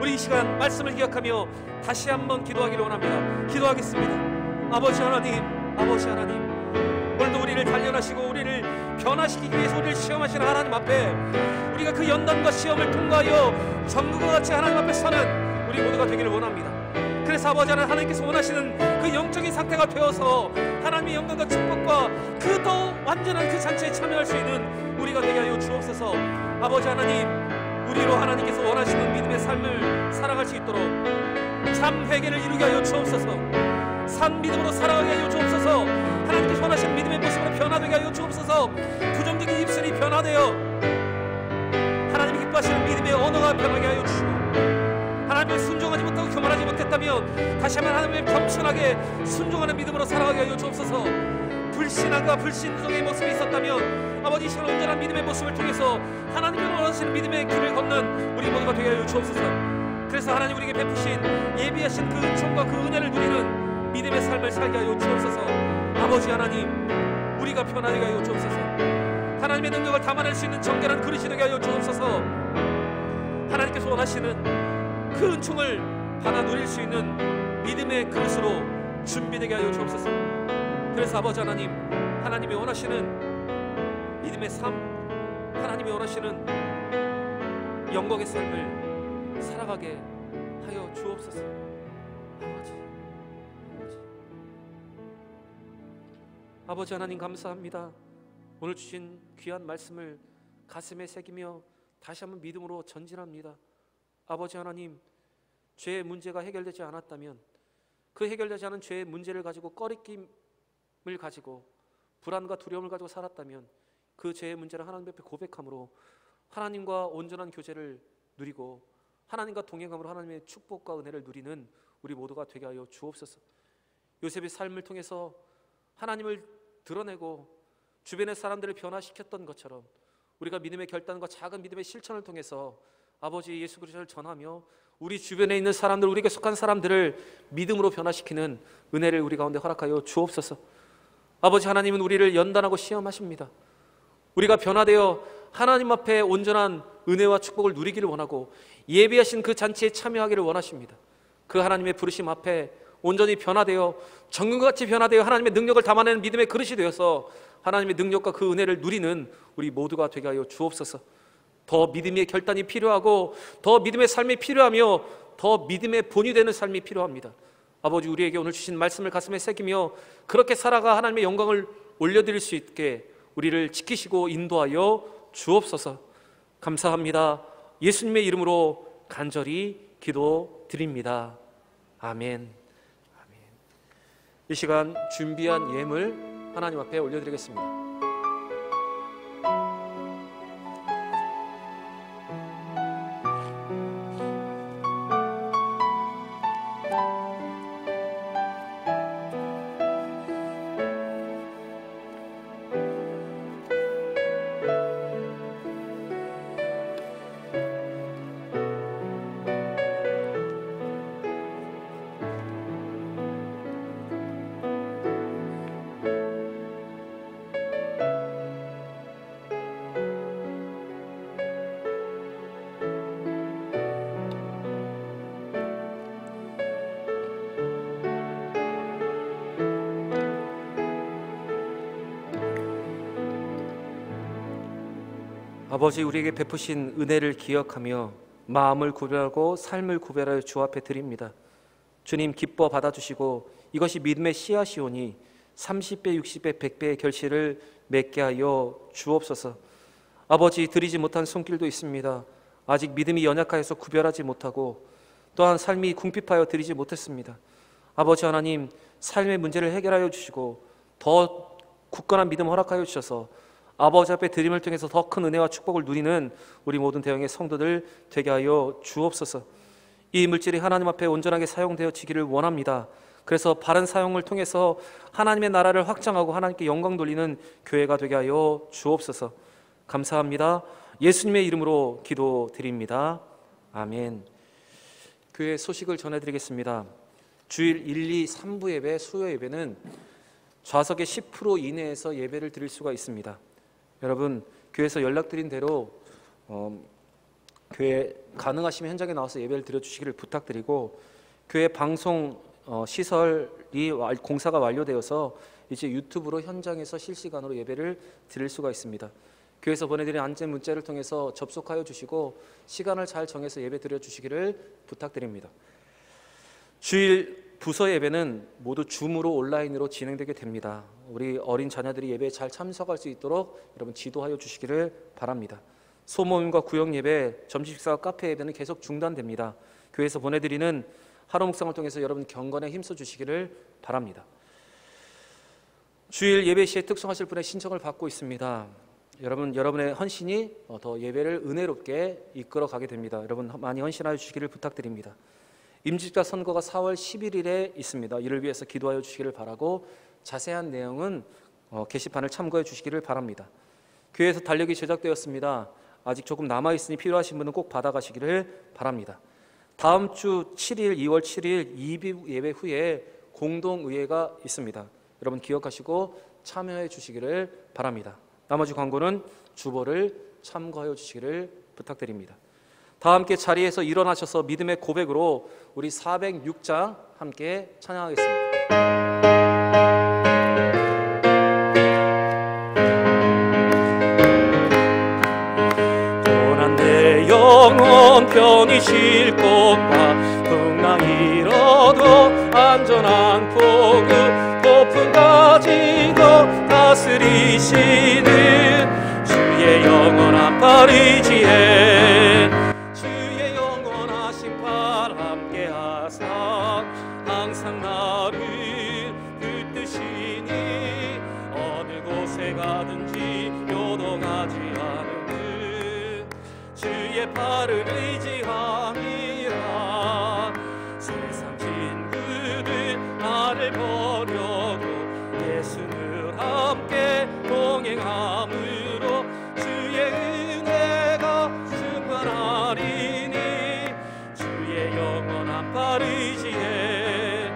우리 이 시간 말씀을 기억하며 다시 한번 기도하기를 원합니다. 기도하겠습니다. 아버지 하나님, 아버지 하나님, 오늘도 우리를 단련하시고 우리를 변화시키기 위해서 우리를 시험하시는 하나님 앞에 우리가 그 연단과 시험을 통과하여 전국과 같이 하나님 앞에 서는 우리 모두가 되기를 원합니다. 그래서 아버지 하나님께서 원하시는 그 영적인 상태가 되어서 하나님의 영광과 축복과 그 더 완전한 그 잔치에 참여할 수 있는 우리가 되게 하여 주옵소서. 아버지 하나님, 우리로 하나님께서 원하시는 믿음의 삶을 살아갈 수 있도록 참 회개를 이루게 하여 주옵소서. 산 믿음으로 살아가게 하여 주옵소서. 하나님께서 원하시는 믿음의 모습으로 변화되게 하여 주옵소서. 부정적인 입술이 변화되어 하나님이 기뻐하시는 믿음의 언어가 변하게 하여 주시고, 하나님을 순종하지 못하고 교만하지 못했다면 다시 한번 하나님을 겸손하게 순종하는 믿음으로 살아가게 하여 주옵소서. 불신앙과 불신성의 모습이 있었다면 아버지 이 시간 온전한 믿음의 모습을 통해서 하나님이 원하시는 믿음의 길을 걷는 우리 모두가 되게 하여 주옵소서. 그래서 하나님 우리에게 베푸신 예비하신 그 은총과 그 은혜를 누리는 믿음의 삶을 살게 하여 주옵소서. 아버지 하나님, 우리가 편하게 하여 주옵소서. 하나님의 능력을 담아낼 수 있는 정결한 그릇이 되게 하여 주옵소서. 하나님께서 원하시는 그 은총을 받아 누릴 수 있는 믿음의 그릇으로 준비되게 하여 주옵소서. 그래서 아버지 하나님, 하나님이 원하시는 믿음의 삶, 하나님이 원하시는 영광의 삶을 살아가게 하여 주옵소서. 아버지 하나님 감사합니다. 오늘 주신 귀한 말씀을 가슴에 새기며 다시 한번 믿음으로 전진합니다. 아버지 하나님, 죄의 문제가 해결되지 않았다면 그 해결되지 않은 죄의 문제를 가지고 꺼리낌을 가지고 불안과 두려움을 가지고 살았다면 그 죄의 문제를 하나님 앞에 고백함으로 하나님과 온전한 교제를 누리고 하나님과 동행함으로 하나님의 축복과 은혜를 누리는 우리 모두가 되게 하여 주옵소서. 요셉의 삶을 통해서 하나님을 드러내고 주변의 사람들을 변화시켰던 것처럼 우리가 믿음의 결단과 작은 믿음의 실천을 통해서 아버지 예수 그리스도를 전하며 우리 주변에 있는 사람들, 우리에게 속한 사람들을 믿음으로 변화시키는 은혜를 우리 가운데 허락하여 주옵소서. 아버지 하나님은 우리를 연단하고 시험하십니다. 우리가 변화되어 하나님 앞에 온전한 은혜와 축복을 누리기를 원하고 예비하신 그 잔치에 참여하기를 원하십니다. 그 하나님의 부르심 앞에 온전히 변화되어 정금같이 변화되어 하나님의 능력을 담아내는 믿음의 그릇이 되어서 하나님의 능력과 그 은혜를 누리는 우리 모두가 되게 하여 주옵소서. 더 믿음의 결단이 필요하고 더 믿음의 삶이 필요하며 더 믿음의 본이 되는 삶이 필요합니다. 아버지, 우리에게 오늘 주신 말씀을 가슴에 새기며 그렇게 살아가 하나님의 영광을 올려드릴 수 있게
우리를 지키시고 인도하여 주옵소서. 감사합니다. 예수님의 이름으로 간절히 기도드립니다. 아멘. 이 시간 준비한 예물 하나님 앞에 올려드리겠습니다. 아버지, 우리에게 베푸신 은혜를 기억하며 마음을 구별하고 삶을 구별하여 주 앞에 드립니다. 주님, 기뻐 받아주시고 이것이 믿음의 씨앗이오니 30배, 60배, 100배의 결실을 맺게 하여 주옵소서. 아버지, 드리지 못한 손길도 있습니다. 아직 믿음이 연약하여서 구별하지 못하고 또한 삶이 궁핍하여 드리지 못했습니다. 아버지 하나님, 삶의 문제를 해결하여 주시고 더 굳건한 믿음 허락하여 주셔서 아버지 앞에 드림을 통해서 더 큰 은혜와 축복을 누리는 우리 모든 대형의 성도들 되게 하여 주옵소서. 이 물질이 하나님 앞에 온전하게 사용되어지기를 원합니다. 그래서 바른 사용을 통해서 하나님의 나라를 확장하고 하나님께 영광 돌리는 교회가 되게 하여 주옵소서. 감사합니다. 예수님의 이름으로 기도드립니다. 아멘. 교회 소식을 전해드리겠습니다. 주일 1, 2, 3부 예배, 수요 예배는 좌석의 10% 이내에서 예배를 드릴 수가 있습니다. 여러분, 교회에서 연락드린 대로 교회 가능하시면 현장에 나와서 예배를 드려주시기를 부탁드리고, 교회 방송 시설이 공사가 완료되어서 이제 유튜브로 현장에서 실시간으로 예배를 드릴 수가 있습니다. 교회에서 보내드린 안전 문자를 통해서 접속하여 주시고 시간을 잘 정해서 예배 드려주시기를 부탁드립니다. 주일 부서 예배는 모두 줌으로 온라인으로 진행되게 됩니다. 우리 어린 자녀들이 예배에 잘 참석할 수 있도록 여러분 지도하여 주시기를 바랍니다. 소모임과 구역 예배, 점심 식사와 카페 예배는 계속 중단됩니다. 교회에서 보내드리는 하루 묵상을 통해서 여러분 경건에 힘써 주시기를 바랍니다. 주일 예배 시에 특송하실 분의 신청을 받고 있습니다. 여러분의 헌신이 더 예배를 은혜롭게 이끌어 가게 됩니다. 여러분 많이 헌신하여 주시기를 부탁드립니다. 임직자 선거가 4월 11일에 있습니다. 이를 위해서 기도하여 주시기를 바라고 자세한 내용은 게시판을 참고해 주시기를 바랍니다. 교회에서 달력이 제작되었습니다. 아직 조금 남아있으니 필요하신 분은 꼭 받아가시기를 바랍니다. 다음 주 7일, 2월 7일 이비 예배 후에 공동의회가 있습니다. 여러분 기억하시고 참여해 주시기를 바랍니다. 나머지 광고는 주보를 참고하여 주시기를 부탁드립니다. 다 함께 자리에서 일어나셔서 믿음의 고백으로 우리 406장 함께 찬양하겠습니다. 고난 내 영혼 편히 쉴 곳과 풍랑 잃어도 안전한 포구 높은 가지도 다스리시는 주의 영원한 팔 의지해 주의 영원하신 팔 함께하사 항상 나를 붙드시니 어느 곳에 가든지 요동하지 않는 주의 팔을 의지함이라. 세상 친구들 나를 버려도 예수를 함께 동행함으로 주의 은혜가 충만하리니 주의 영원한 팔 의지해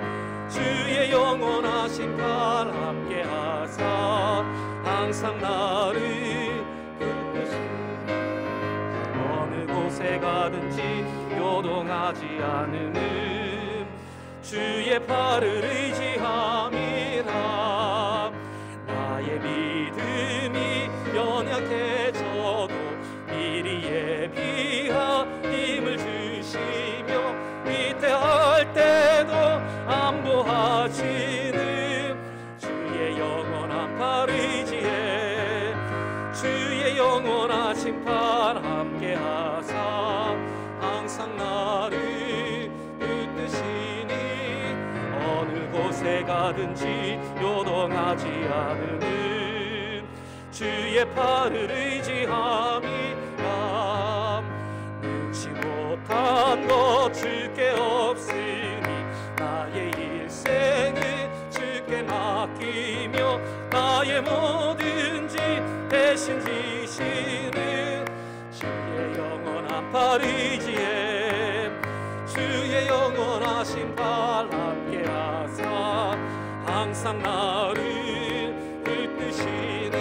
주의 영원하신 팔 함께하사 항상 나를 붙드시니 어느 곳에 가든지 요동하지 않으는 주의 팔을 의지함이라. 나의 믿음이 연약해져도 미리 예비하 힘을 주시며 위태할 때도 안보하시는 주의 영원한 팔 의지해 심판 함께 하사 항상 나를 붙드시니 어느 곳에 가든지 요동하지 않으는 주의 팔을 의지함이라. 능치 못한 것 줄게 없으니 나의 일생을 주께 맡기며 나의 뭐든지 대신 지시는 주의 영원한 팔 의지에 주의 영원하신 팔 함께 하사 항상 나를 붙드시니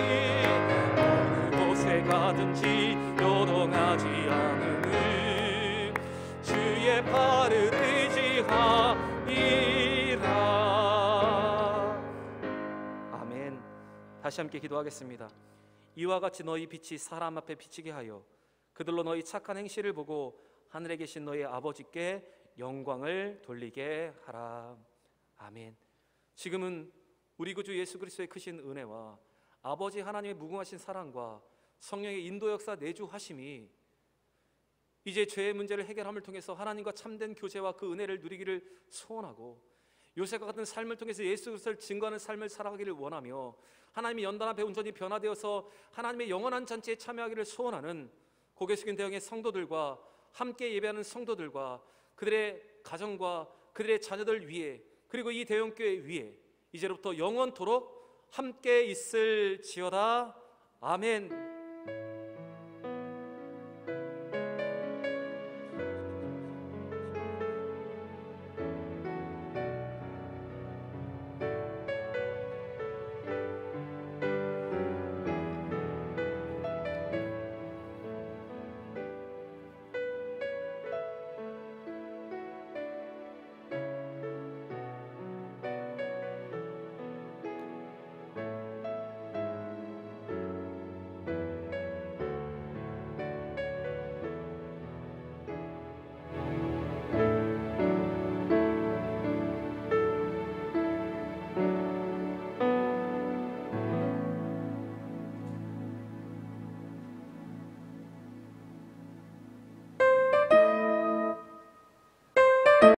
어느 곳에 가든지 요동하지 않으는 주의 팔을 의지하리라. 아멘. 다시 함께 기도하겠습니다. 이와 같이 너희 빛이 사람 앞에 비치게 하여 그들로 너희 착한 행실을 보고 하늘에 계신 너희 아버지께 영광을 돌리게 하라. 아멘. 지금은 우리 구주 예수 그리스도의 크신 은혜와 아버지 하나님의 무궁하신 사랑과 성령의 인도 역사 내주하심이 이제 죄의 문제를 해결함을 통해서 하나님과 참된 교제와 그 은혜를 누리기를 소원하고 요셉과 같은 삶을 통해서 예수 그리스도를 증거하는 삶을 살아가기를 원하며 하나님의 연단과 배운전이 변화되어서 하나님의 영원한 잔치에 참여하기를 소원하는 고개 숙인 대형의 성도들과 함께 예배하는 성도들과 그들의 가정과 그들의 자녀들 위에 그리고 이 대형교회 위에 이제로부터 영원토록 함께 있을지어다. 아멘.